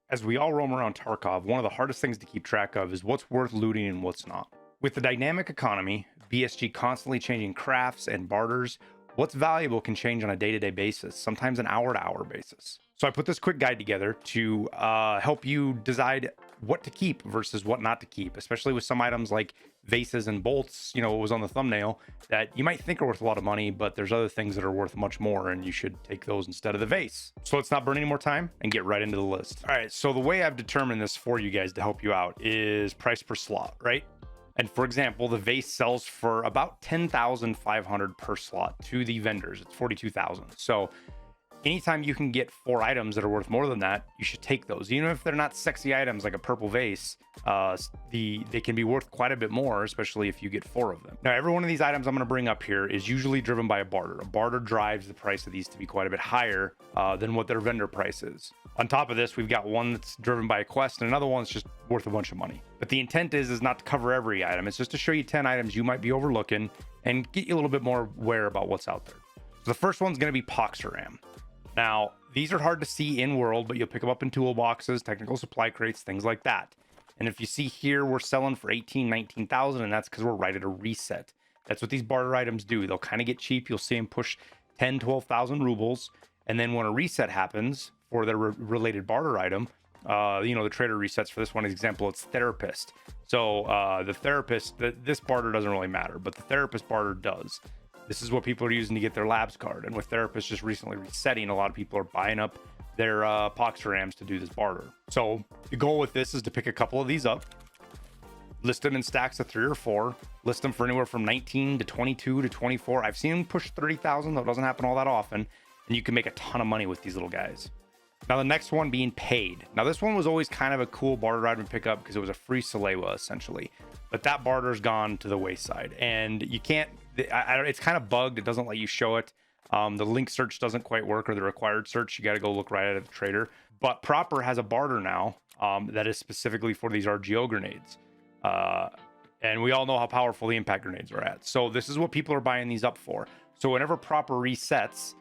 As we all roam around Tarkov, one of the hardest things to keep track of is what's worth looting and what's not. With the dynamic economy, BSG constantly changing crafts and barters, what's valuable can change on a day-to-day basis, sometimes an hour-to-hour basis. So I put this quick guide together to help you decide what to keep versus what not to keep, especially with some items like vases and bolts, what was on the thumbnail, that you might think are worth a lot of money, but there's other things that are worth much more, and you should take those instead of the vase. So let's not burn any more time and get right into the list. All right, so the way I've determined this for you guys to help you out is price per slot, right? And for example, the vase sells for about 10,500 per slot to the vendors. It's 42,000. So anytime you can get 4 items that are worth more than that, you should take those. Even if they're not sexy items like a purple vase, they can be worth quite a bit more, especially if you get 4 of them. Now, every one of these items I'm going to bring up here is usually driven by a barter. A barter drives the price of these to be quite a bit higher than what their vendor price is. On top of this, we've got one that's driven by a quest and another one that's just worth a bunch of money. But the intent is not to cover every item. It's just to show you 10 items you might be overlooking and get you a little bit more aware about what's out there. So the first one's going to be Poxeram. Now, these are hard to see in world, but you'll pick them up in toolboxes, technical supply crates, things like that. And if you see here, we're selling for 18, 19,000, and that's because we're right at a reset. That's what these barter items do. They'll kind of get cheap. You'll see them push 10, 12,000 rubles. And then when a reset happens for their related barter item, the trader resets for this one example, it's therapist. So the therapist, this barter doesn't really matter, but the therapist barter does. This is what people are using to get their labs card. And with therapists just recently resetting, a lot of people are buying up their Poxerams to do this barter. So the goal with this is to pick a couple of these up, list them in stacks of 3 or 4, list them for anywhere from 19 to 22 to 24. I've seen them push 30,000, though it doesn't happen all that often. And you can make a ton of money with these little guys. Now, the next one being paid. Now, this one was always kind of a cool barter item to pick up because it was a free Salewa, essentially. But that barter's gone to the wayside. And you can't... it's kind of bugged. It doesn't let you show it. The link search doesn't quite work, or the required search. You got to go look right at the trader. But Proper has a barter now that is specifically for these RGO grenades. And we all know how powerful the impact grenades are at. So this is what people are buying these up for. So whenever Proper resets,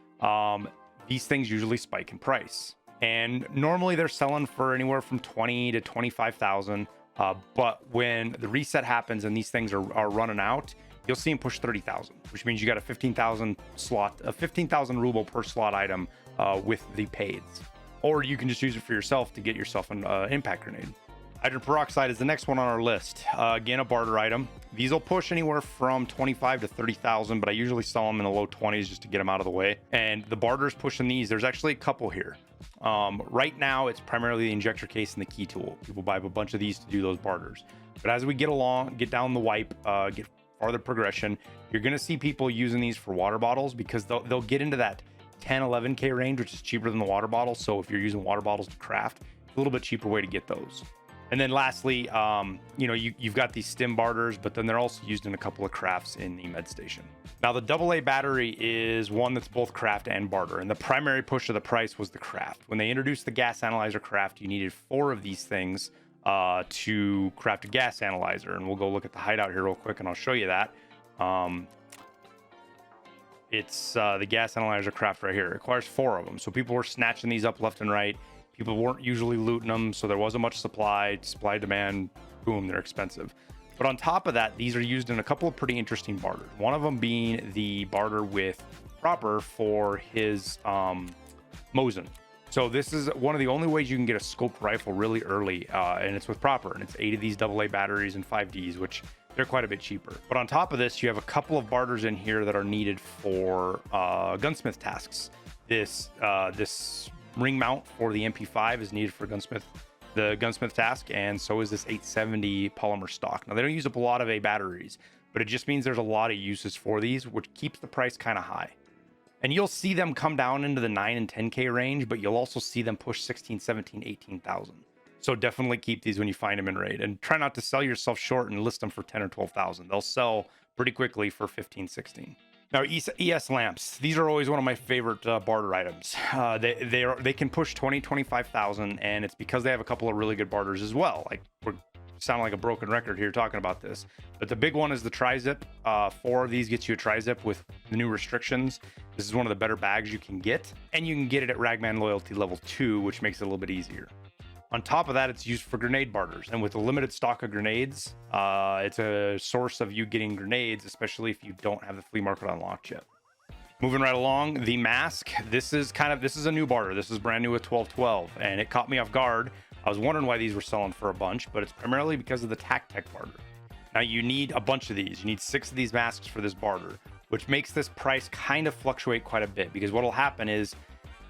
these things usually spike in price. And normally they're selling for anywhere from 20 to 25,000. But when the reset happens and these things are running out, you'll see them push 30,000, which means you got a 15,000 ruble per slot item with the paids. Or you can just use it for yourself to get yourself an impact grenade. Hydrogen peroxide is the next one on our list. Again, a barter item. These will push anywhere from 25 to 30,000, but I usually sell them in the low 20s just to get them out of the way. And the barters pushing these, there's actually a couple here. Right now, it's primarily the injector case and the key tool. People buy a bunch of these to do those barters. But as we get along, get down the wipe, get farther progression, you're going to see people using these for water bottles because they'll get into that 10, 11K range, which is cheaper than the water bottle. So if you're using water bottles to craft, it's a little bit cheaper way to get those. And then lastly, you've got these stim barters, but then they're also used in a couple of crafts in the med station. Now, the AA battery is one that's both craft and barter, and the primary push of the price was the craft. When they introduced the gas analyzer craft, you needed 4 of these things to craft a gas analyzer, and we'll go look at the hideout here real quick, and I'll show you that. It's the gas analyzer craft right here. It requires 4 of them, so people were snatching these up left and right. People weren't usually looting them, so there wasn't much supply demand, boom, they're expensive. But on top of that, these are used in a couple of pretty interesting barters. One of them being the barter with Proper for his Mosin. So this is one of the only ways you can get a scoped rifle really early, and it's with Proper, and it's 8 of these AA batteries and 5Ds, which they're quite a bit cheaper. But on top of this, you have a couple of barters in here that are needed for gunsmith tasks. This ring mount for the MP5 is needed for the gunsmith task, and so is this 870 polymer stock. Now, they don't use up a lot of A batteries, but it just means there's a lot of uses for these, which keeps the price kind of high. And you'll see them come down into the 9 and 10K range, but you'll also see them push 16, 17, 18,000. So definitely keep these when you find them in raid, and try not to sell yourself short and list them for 10 or 12,000. They'll sell pretty quickly for 15, 16. Now, ES lamps, these are always one of my favorite barter items. They can push 20, 25,000, and it's because they have a couple of really good barters as well. Like, we're sounding like a broken record here talking about this, but the big one is the tri-zip. 4 of these gets you a tri-zip with the new restrictions. This is one of the better bags you can get, and you can get it at Ragman Loyalty level 2, which makes it a little bit easier. On top of that, it's used for grenade barters. And with a limited stock of grenades, it's a source of you getting grenades, especially if you don't have the flea market unlocked yet. Moving right along, the mask. This is a new barter. This is brand new with 1212, and it caught me off guard. I was wondering why these were selling for a bunch, but it's primarily because of the tech barter. Now you need a bunch of these. You need 6 of these masks for this barter, which makes this price kind of fluctuate quite a bit, because what'll happen is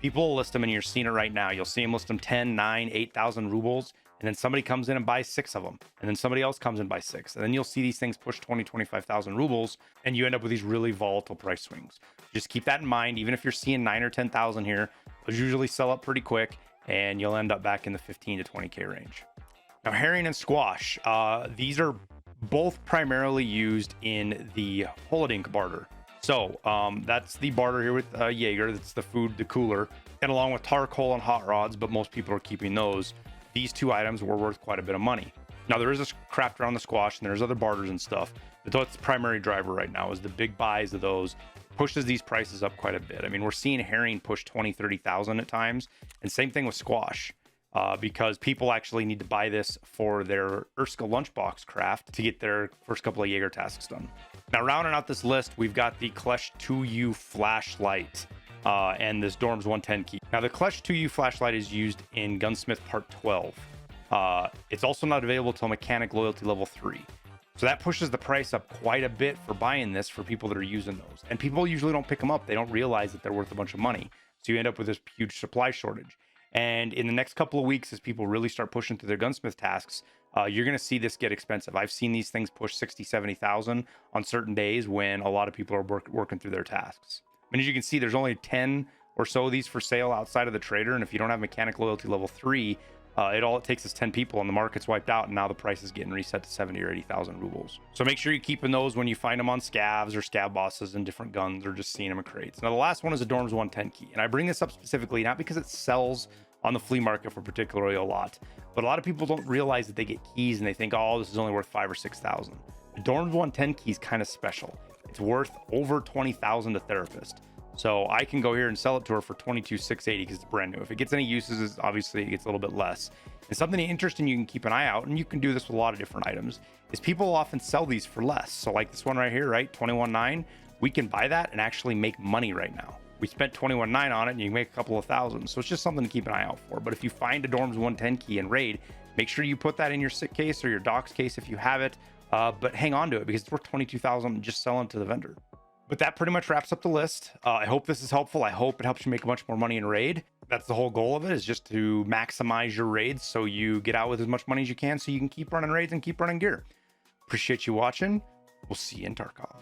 people will list them, and you're seeing it right now. You'll see them list them 10, 9, 8,000 rubles, and then somebody comes in and buys 6 of them, and then somebody else comes and buys 6, and then you'll see these things push 20, 25,000 rubles, and you end up with these really volatile price swings. Just keep that in mind. Even if you're seeing 9 or 10,000 here, those usually sell up pretty quick, and you'll end up back in the 15 to 20K range. Now, herring and squash, these are both primarily used in the Holodink barter. So that's the barter here with Jaeger. That's the food, the cooler, and along with charcoal and hot rods, but most people are keeping those. These 2 items were worth quite a bit of money. Now, there is a craft around the squash, and there's other barters and stuff, but that's the primary driver right now is the big buys of those pushes these prices up quite a bit. I mean, we're seeing herring push 20, 30,000 at times, and same thing with squash. Because people actually need to buy this for their Urska lunchbox craft to get their first couple of Jaeger tasks done. Now, rounding out this list, we've got the Klesh 2U flashlight and this Dorms 110 key. Now, the Klesh 2U flashlight is used in Gunsmith Part 12. It's also not available till Mechanic Loyalty Level 3. So that pushes the price up quite a bit for buying this for people that are using those. And people usually don't pick them up. They don't realize that they're worth a bunch of money. So you end up with this huge supply shortage. And in the next couple of weeks, as people really start pushing through their gunsmith tasks, you're going to see this get expensive. I've seen these things push 60, 70,000 on certain days when a lot of people are working through their tasks. And as you can see, there's only 10 or so of these for sale outside of the trader. And if you don't have Mechanic Loyalty Level 3, all it takes is 10 people and the market's wiped out. And now the price is getting reset to 70 or 80,000 rubles. So make sure you're keeping those when you find them on scavs or scab bosses and different guns, or just seeing them in crates. Now, the last one is a Dorms 110 key. And I bring this up specifically not because it sells on the flea market for particularly a lot, but a lot of people don't realize that they get keys and they think, oh, this is only worth 5,000 or 6,000. The Dorms 110 key is kind of special. It's worth over 20,000 to Therapist. So I can go here and sell it to her for 22,680 because it's brand new. If it gets any uses, obviously it gets a little bit less. And something interesting you can keep an eye out, and you can do this with a lot of different items, is people often sell these for less. So like this one right here, right? 21.9, we can buy that and actually make money right now. We spent 21.9 on it and you can make a couple of thousand. So it's just something to keep an eye out for. But if you find a Dorms 110 key in raid, make sure you put that in your sit case or your docs case if you have it. But hang on to it because it's worth 22,000 and just sell it to the vendor. But that pretty much wraps up the list. I hope this is helpful. I hope it helps you make much more money in raid. That's the whole goal of it, is just to maximize your raids so you get out with as much money as you can so you can keep running raids and keep running gear. Appreciate you watching. We'll see you in Tarkov.